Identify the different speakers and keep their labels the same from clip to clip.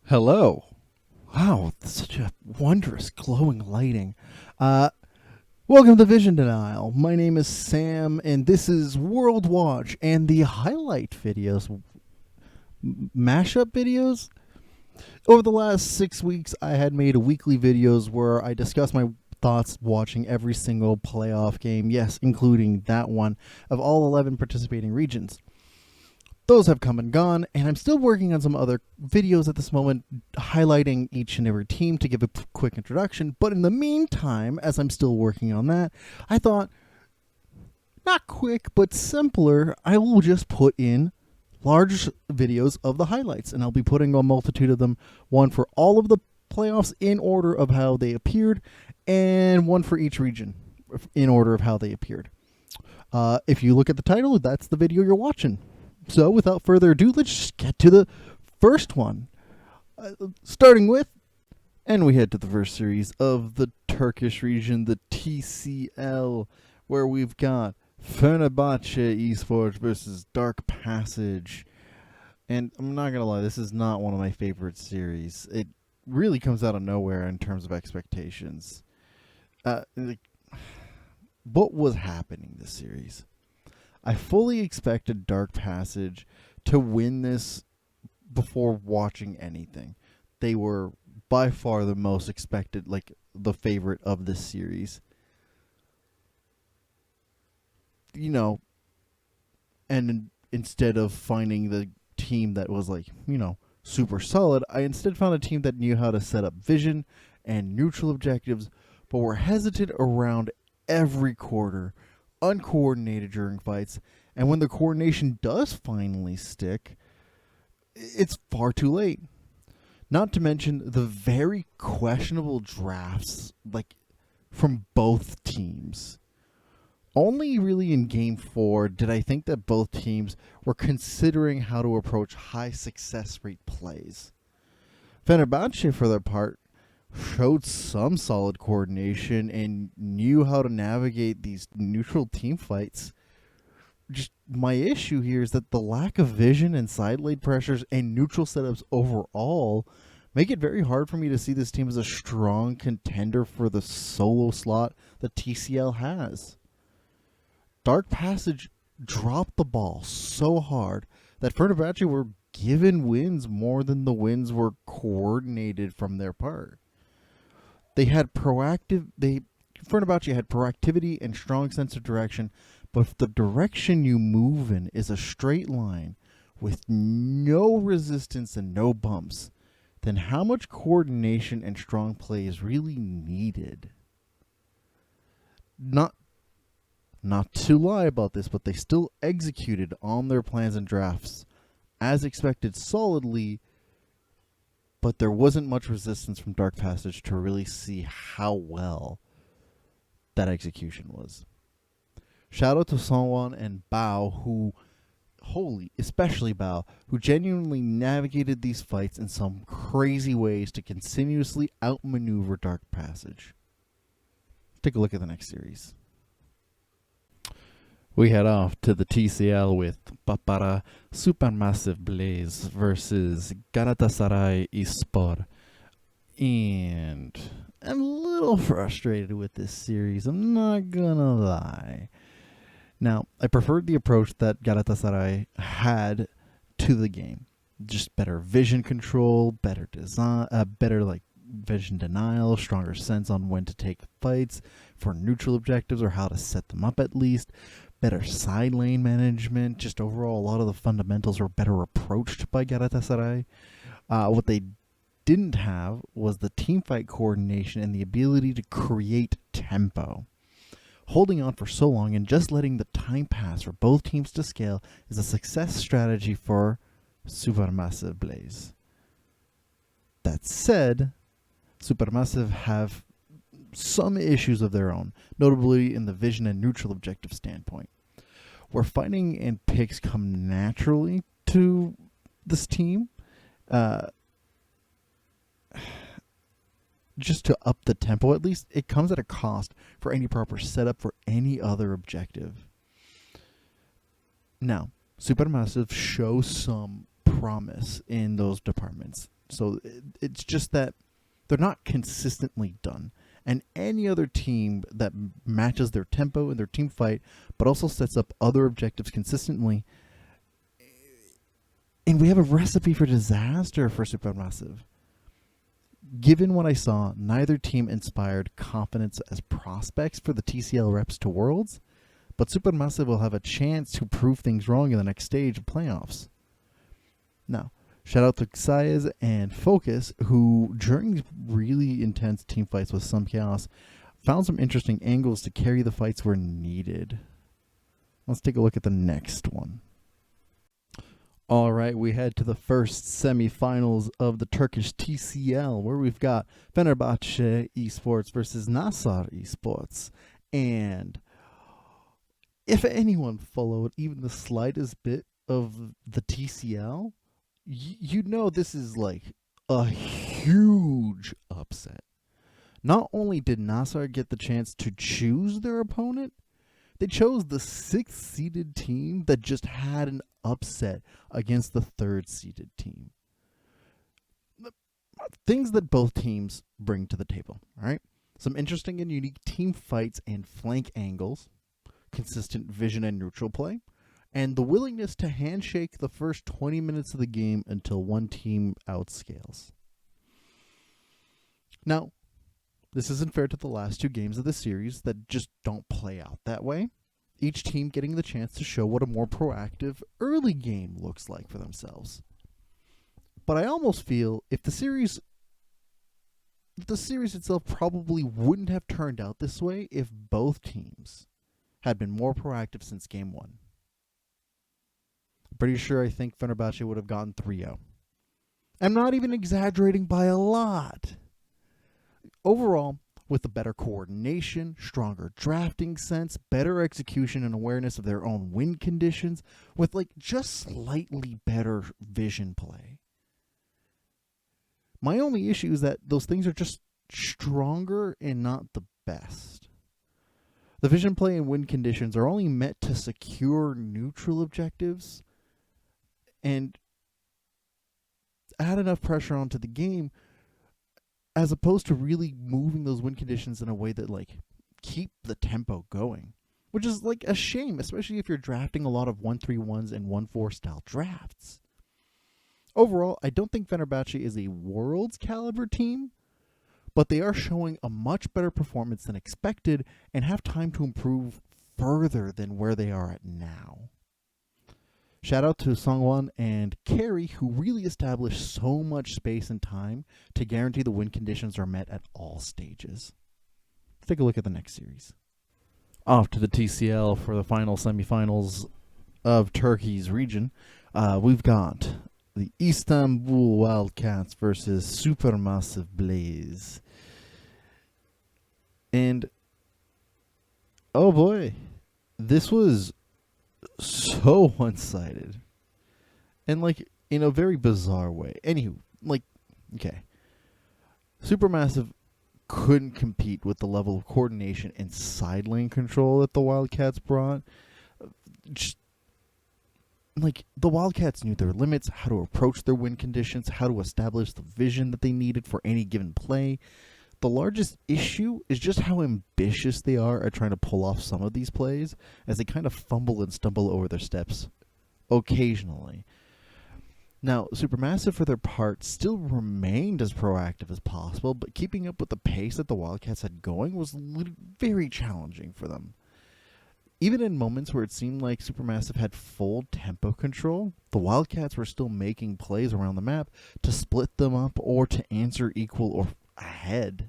Speaker 1: Hello. Wow, such a wondrous glowing lighting. Welcome to Vision Denial. My name is Sam, and this is World Watch and the highlight videos, mashup videos. Over the last 6 weeks, I had made weekly videos where I discuss my thoughts watching every single playoff game, yes, including that one, of all 11 participating regions. Those have come and gone, and I'm still working on some other videos at this moment, highlighting each and every team to give a quick introduction. But in the meantime, as I'm still working on that, I thought, not quick, but simpler, I will just put in large videos of the highlights, and I'll be putting a multitude of them, one for all of the playoffs in order of how they appeared, and one for each region in order of how they appeared. If you look at the title, that's the video you're watching. So, without further ado, let's just get to the first one. Starting with, and we head to the first series of the Turkish region, the TCL, where we've got Fenerbahçe Esports versus Dark Passage. And I'm not going to lie, this is not one of my favorite series. It really comes out of nowhere in terms of expectations. What was happening this series? I fully expected Dark Passage to win this before watching anything. They were by far the most expected, like the favorite of this series. You know, and instead of finding the team that was like, super solid, I instead found a team that knew how to set up vision and neutral objectives, but were hesitant around every quarter, uncoordinated during fights, and when the coordination does finally stick, it's far too late. Not to mention the very questionable drafts, from both teams. Only really in Game 4 did I think that both teams were considering how to approach high success rate plays. Fenerbahçe, for their part, showed some solid coordination and knew how to navigate these neutral team fights. Just my issue here is that the lack of vision and side lane pressures and neutral setups overall make it very hard for me to see this team as a strong contender for the solo slot that TCL has. Dark Passage dropped the ball so hard that Fenerbahçe were given wins more than the wins were coordinated from their part. Fenerbahçe had proactivity and strong sense of direction, but if the direction you move in is a straight line with no resistance and no bumps, then how much coordination and strong play is really needed? Not to lie about this, but they still executed on their plans and drafts as expected solidly, but there wasn't much resistance from Dark Passage to really see how well that execution was. Shout out to Sonwon and Bao, especially Bao, who genuinely navigated these fights in some crazy ways to continuously outmaneuver Dark Passage. Take a look at the next series. We head off to the TCL with Papara SuperMassive Blaze versus Galatasaray Esports. And I'm a little frustrated with this series, I'm not gonna lie. Now, I preferred the approach that Galatasaray had to the game. Just better vision control, better design, vision denial, stronger sense on when to take fights for neutral objectives or how to set them up at least. Better side lane management, just overall a lot of the fundamentals were better approached by Galatasaray. What they didn't have was the teamfight coordination and the ability to create tempo. Holding on for so long and just letting the time pass for both teams to scale is a success strategy for SuperMassive Blaze. That said, SuperMassive have some issues of their own, notably in the vision and neutral objective standpoint. Where fighting and picks come naturally to this team, just to up the tempo at least, it comes at a cost for any proper setup for any other objective. Now, SuperMassive shows some promise in those departments. So it's just that they're not consistently done. And any other team that matches their tempo and their team fight, but also sets up other objectives consistently, and we have a recipe for disaster for SuperMassive. Given what I saw, neither team inspired confidence as prospects for the TCL reps to Worlds, but SuperMassive will have a chance to prove things wrong in the next stage of playoffs. Now, shout out to Xayas and Focus, who during these really intense team fights with some chaos, found some interesting angles to carry the fights where needed. Let's take a look at the next one. All right, we head to the first semifinals of the Turkish TCL, where we've got Fenerbahçe Esports versus NASR Esports. And if anyone followed even the slightest bit of the TCL, you know this is like a huge upset. Not only did NASR get the chance to choose their opponent, they chose the 6th-seeded team that just had an upset against the 3rd-seeded team. Things that both teams bring to the table, all right? Some interesting and unique team fights and flank angles, consistent vision and neutral play, and the willingness to handshake the first 20 minutes of the game until one team outscales. Now, this isn't fair to the last 2 games of the series that just don't play out that way. Each team getting the chance to show what a more proactive early game looks like for themselves. But I almost feel if the series itself probably wouldn't have turned out this way if both teams had been more proactive since game 1. I'm pretty sure I think Fenerbahçe would have gotten 3-0. I'm not even exaggerating by a lot. Overall, with the better coordination, stronger drafting sense, better execution and awareness of their own win conditions, with like just slightly better vision play. My only issue is that those things are just stronger and not the best. The vision play and win conditions are only meant to secure neutral objectives and add enough pressure onto the game, as opposed to really moving those win conditions in a way that like keep the tempo going, which is like a shame, especially if you're drafting a lot of 1-3-1s and 1-4 style drafts. Overall, I don't think Fenerbahçe is a Worlds caliber team, but they are showing a much better performance than expected and have time to improve further than where they are at now. Shout out to Songwon and Carey, who really established so much space and time to guarantee the win conditions are met at all stages. Let's take a look at the next series. Off to the TCL for the final semifinals of Turkey's region. We've got the Istanbul Wildcats versus SuperMassive Blaze. And, oh boy, this was so one-sided. And, like, in a very bizarre way. Anywho, like, okay. SuperMassive couldn't compete with the level of coordination and side lane control that the Wildcats brought. Just, like, the Wildcats knew their limits, how to approach their win conditions, how to establish the vision that they needed for any given play. The largest issue is just how ambitious they are at trying to pull off some of these plays, as they kind of fumble and stumble over their steps occasionally. Now, SuperMassive, for their part, still remained as proactive as possible, but keeping up with the pace that the Wildcats had going was very challenging for them. Even in moments where it seemed like SuperMassive had full tempo control, the Wildcats were still making plays around the map to split them up or to answer equal or ahead.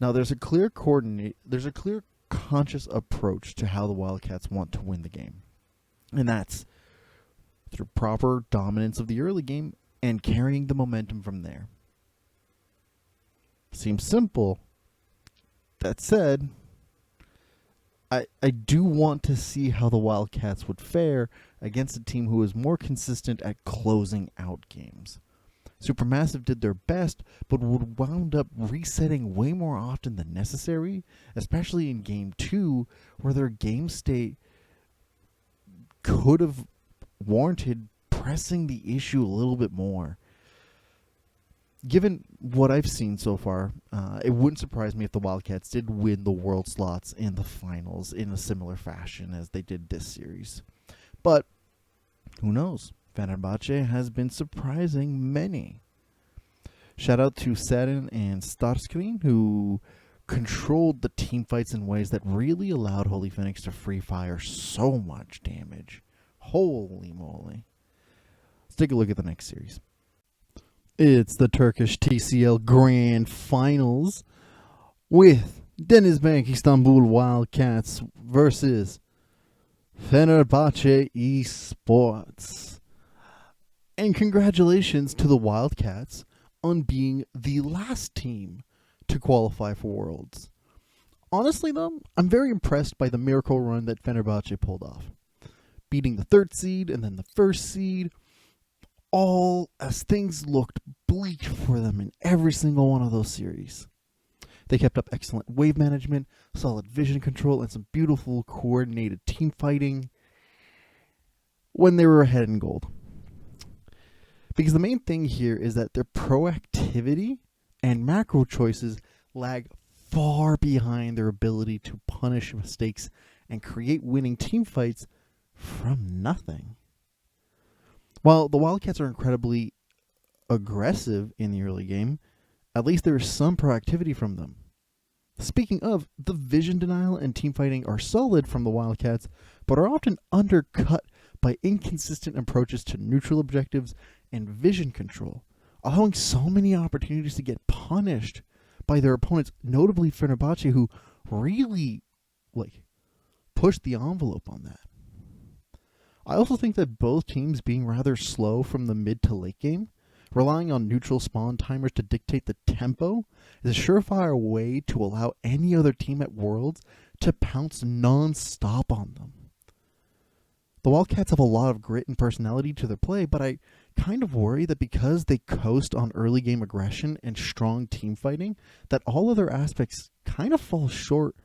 Speaker 1: Now, there's a clear conscious approach to how the Wildcats want to win the game, and that's through proper dominance of the early game and carrying the momentum from there. Seems simple. That said, I do want to see how the Wildcats would fare against a team who is more consistent at closing out games. SuperMassive did their best, but would wound up resetting way more often than necessary, especially in Game 2, where their game state could have warranted pressing the issue a little bit more. Given what I've seen so far, it wouldn't surprise me if the Wildcats did win the world slots in the finals in a similar fashion as they did this series. But who knows? Fenerbahçe has been surprising many. Shout out to Sadin and Starscreen, who controlled the team fights in ways that really allowed Holy Phoenix to free fire so much damage. Holy moly. Let's take a look at the next series. It's the Turkish TCL Grand Finals with DenizBank Istanbul Wildcats versus Fenerbahçe Esports. And congratulations to the Wildcats on being the last team to qualify for Worlds. Honestly, though, I'm very impressed by the miracle run that Fenerbahçe pulled off. Beating the 3rd seed and then the 1st seed, all as things looked bleak for them in every single one of those series. They kept up excellent wave management, solid vision control, and some beautiful coordinated team fighting when they were ahead in gold. Because the main thing here is that their proactivity and macro choices lag far behind their ability to punish mistakes and create winning team fights from nothing. While the Wildcats are incredibly aggressive in the early game, at least there is some proactivity from them. Speaking of, the vision denial and team fighting are solid from the Wildcats, but are often undercut by inconsistent approaches to neutral objectives and vision control, allowing so many opportunities to get punished by their opponents, notably Fenerbahçe, who really pushed the envelope on that. I also think that both teams being rather slow from the mid to late game, relying on neutral spawn timers to dictate the tempo, is a surefire way to allow any other team at Worlds to pounce non-stop on them. The Wildcats have a lot of grit and personality to their play, but I kind of worry that because they coast on early game aggression and strong team fighting, that all other aspects kind of fall short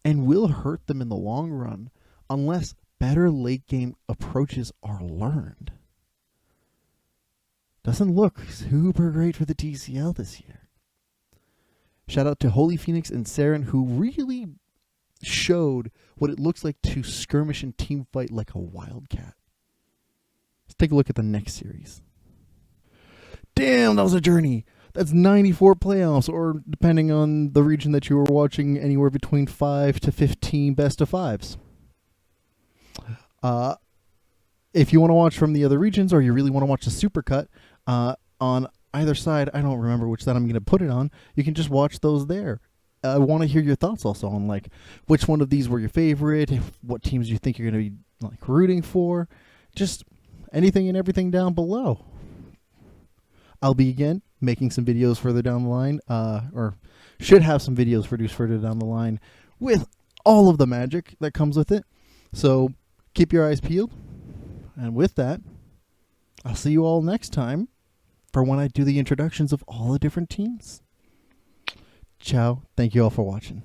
Speaker 1: and will hurt them in the long run unless better late game approaches are learned. Doesn't look super great for the TCL this year. Shout out to Holy Phoenix and Saren, who really showed what it looks like to skirmish and team fight like a Wildcat. Let's take a look at the next series. Damn, that was a journey. That's 94 playoffs, or depending on the region that you were watching, anywhere between 5 to 15 best of fives. If you want to watch from the other regions, or you really want to watch the supercut, on either side, I don't remember which side I'm going to put it on, you can just watch those there. I want to hear your thoughts also on which one of these were your favorite, what teams you think you're going to be rooting for, just anything and everything down below. I'll be again making some videos further down the line, or should have some videos produced further down the line with all of the magic that comes with it. So keep your eyes peeled. And with that, I'll see you all next time for when I do the introductions of all the different teams. Ciao. Thank you all for watching.